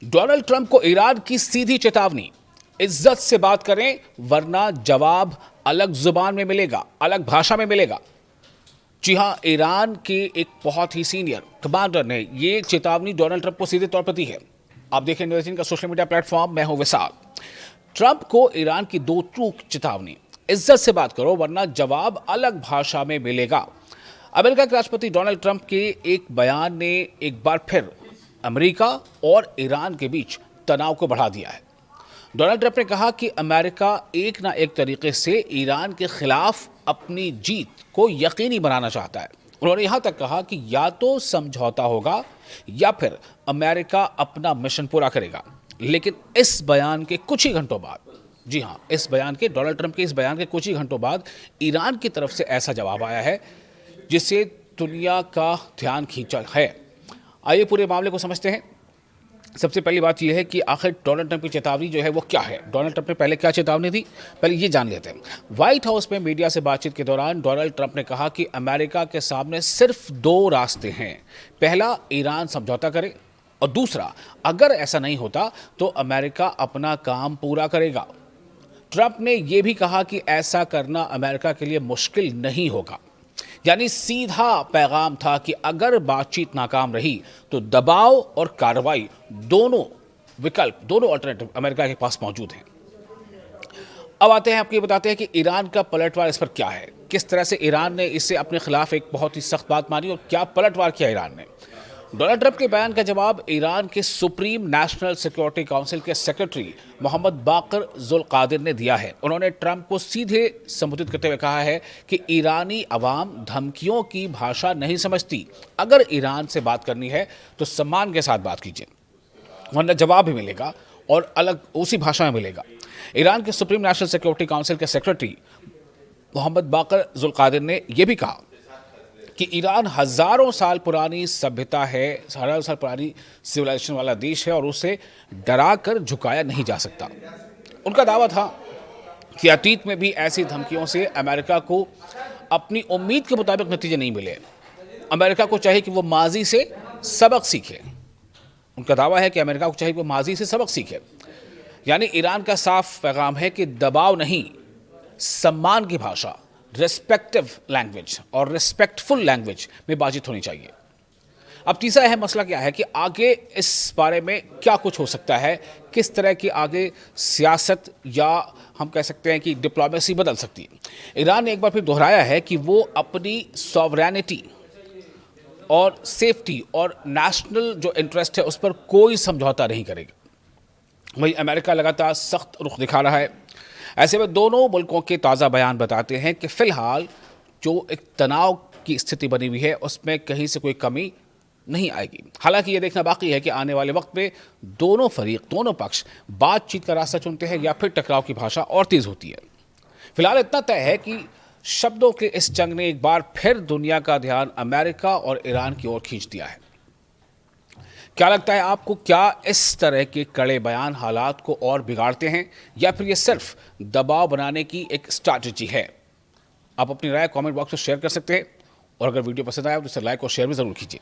Donald Trump को Iran की सीधी चेतावनी, इज्जत से बात करें वरना जवाब अलग जुबान में मिलेगा, अलग भाषा में मिलेगा। जी हां, ईरान के एक बहुत ही सीनियर कमांडर ने यह चेतावनी डोनाल्ड ट्रंप को सीधे तौर पर दी है। आप देखें न्यूज़ का सोशल मीडिया प्लेटफॉर्म, मैं हूं विशाल। ट्रंप को ईरान की दो टूक चेतावनी, इज्जत से बात करो वरना जवाब अलग भाषा में मिलेगा। अमेरिका के राष्ट्रपति डोनाल्ड ट्रंप के एक बयान ने एक बार फिर अमेरिका और ईरान के बीच तनाव को बढ़ा दिया है। डोनाल्ड ट्रंप ने कहा कि अमेरिका एक ना एक तरीके से ईरान के खिलाफ अपनी जीत को यकीनी बनाना चाहता है। उन्होंने यहां तक कहा कि या तो समझौता होगा या फिर अमेरिका अपना मिशन पूरा करेगा। लेकिन इस बयान के कुछ ही घंटों बाद, जी हां, इस बयान के डोनाल्ड ट्रंप के इस बयान के कुछ ही घंटों बाद ईरान की तरफ से ऐसा जवाब आया है जिससे दुनिया का ध्यान खींचा है। आइए पूरे मामले को समझते हैं। सबसे पहली बात यह है कि आखिर डोनाल्ड ट्रंप की चेतावनी जो है वो क्या है। डोनाल्ड ट्रंप ने पहले क्या चेतावनी दी, पहले ये जान लेते हैं। व्हाइट हाउस में मीडिया से बातचीत के दौरान डोनाल्ड ट्रंप ने कहा कि अमेरिका के सामने सिर्फ दो रास्ते हैं। पहला, ईरान समझौता करे, और दूसरा, अगर ऐसा नहीं होता तो अमेरिका अपना काम पूरा करेगा। ट्रंप ने यह भी कहा कि ऐसा करना अमेरिका के लिए मुश्किल नहीं होगा। यानी सीधा पैगाम था कि अगर बातचीत नाकाम रही तो दबाव और कार्रवाई, दोनों विकल्प, दोनों अल्टरनेटिव अमेरिका के पास मौजूद हैं। अब आते हैं, आपको ये बताते हैं कि ईरान का पलटवार इस पर क्या है, किस तरह से ईरान ने इससे अपने खिलाफ एक बहुत ही सख्त बात मानी और क्या पलटवार किया ईरान ने। डोनाल्ड ट्रंप के बयान का जवाब ईरान के सुप्रीम नेशनल सिक्योरिटी काउंसिल के सेक्रेटरी मोहम्मद बाकर जुल्कादिर ने दिया है। उन्होंने ट्रंप को सीधे संबोधित करते हुए कहा है कि ईरानी अवाम धमकियों की भाषा नहीं समझती। अगर ईरान से बात करनी है तो सम्मान के साथ बात कीजिए, वरना जवाब भी मिलेगा और अलग उसी भाषा में मिलेगा। ईरान के सुप्रीम नेशनल सिक्योरिटी काउंसिल के सेक्रेटरी मोहम्मद बाकर जुल्कादिर ने यह भी कहा कि ईरान हजारों साल पुरानी सभ्यता है, हजारों साल पुरानी सिविलाइजेशन वाला देश है और उसे डरा कर झुकाया नहीं जा सकता। उनका दावा था कि अतीत में भी ऐसी धमकियों से अमेरिका को अपनी उम्मीद के मुताबिक नतीजे नहीं मिले। अमेरिका को चाहिए कि वो माजी से सबक सीखे। उनका दावा है कि अमेरिका को चाहिए कि वो माजी से सबक सीखे। यानी ईरान का साफ पैगाम है कि दबाव नहीं, सम्मान की भाषा, रेस्पेक्टिव लैंग्वेज और रेस्पेक्टफुल लैंग्वेज में बातचीत होनी चाहिए। अब तीसरा है मसला क्या है कि आगे इस बारे में क्या कुछ हो सकता है, किस तरह की आगे सियासत या हम कह सकते हैं कि डिप्लोमेसी बदल सकती है। ईरान ने एक बार फिर दोहराया है कि वो अपनी सॉवरेनिटी और सेफ्टी और नेशनल जो इंटरेस्ट है उस पर कोई समझौता नहीं करेगा। वहीं अमेरिका लगातार सख्त रुख दिखा रहा है। ऐसे में दोनों मुल्कों के ताज़ा बयान बताते हैं कि फ़िलहाल जो एक तनाव की स्थिति बनी हुई है उसमें कहीं से कोई कमी नहीं आएगी। हालांकि ये देखना बाकी है कि आने वाले वक्त में दोनों फरीक, दोनों पक्ष बातचीत का रास्ता चुनते हैं या फिर टकराव की भाषा और तेज़ होती है। फिलहाल इतना तय है कि शब्दों के इस जंग ने एक बार फिर दुनिया का ध्यान अमेरिका और ईरान की ओर खींच दिया है। क्या लगता है आपको, क्या इस तरह के कड़े बयान हालात को और बिगाड़ते हैं या फिर ये सिर्फ दबाव बनाने की एक स्ट्रैटेजी है? आप अपनी राय कमेंट बॉक्स में शेयर कर सकते हैं और अगर वीडियो पसंद आया तो इसे लाइक और शेयर भी जरूर कीजिए।